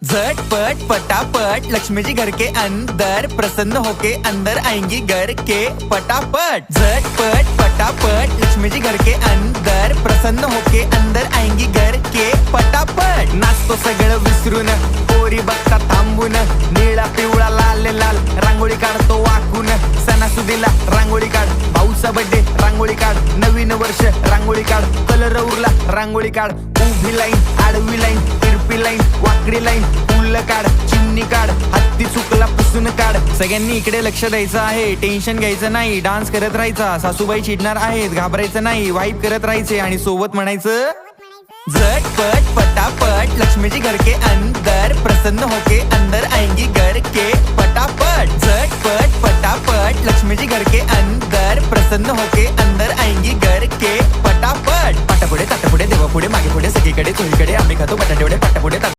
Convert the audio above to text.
झटपट पटापट लक्ष्मी जी घर के अंदर प्रसन्न होके अंदर आएंगी घर के पटापट। झटपट पटापट लक्ष्मी जी घर के अंदर प्रसन्न होके अंदर आएंगी घर के पटापट। नाचतो सगळं विसरून पोरी बघता थांबून, निळा पिवळा लाल लाल रांगोळी काढतो वाकून। सणासुदीला रांगोळी काढ, भाऊचा बर्थडे रांगोळी काढ, नवीन वर्ष रांगोळी काढ, कलर उरला रांगोळी काढ। उभी लाईन, आडवी लाईन, तिरपी लाईन, वाकडी लाईन, फुल काढ, चिमणी काढ, हत्ती चुकला पुसून काढ। सगळ्यांनी इकडे लक्ष द्यायचं आहे, टेन्शन घ्यायचं नाही, डान्स करत राहायचा। सासूबाई चिडणार आहेत, घाबरायचं नाही, वाईब करत राहायचे आणि सोबत म्हणायचं झटपट पटापट लक्ष्मी जी घर के अंदर प्रसन्न होके अंदर आएंगी घर के पटापट। झटपट पटापट लक्ष्मी जी घर के अंदर प्रसन्न होके अंदर आएंगी घर के पटापट। पाटापुढे ताटापुढे देवापुढे मागे पुढे सगळीकडे चोहीकडे आम्ही खातो बटाटेवडे पाटापुढे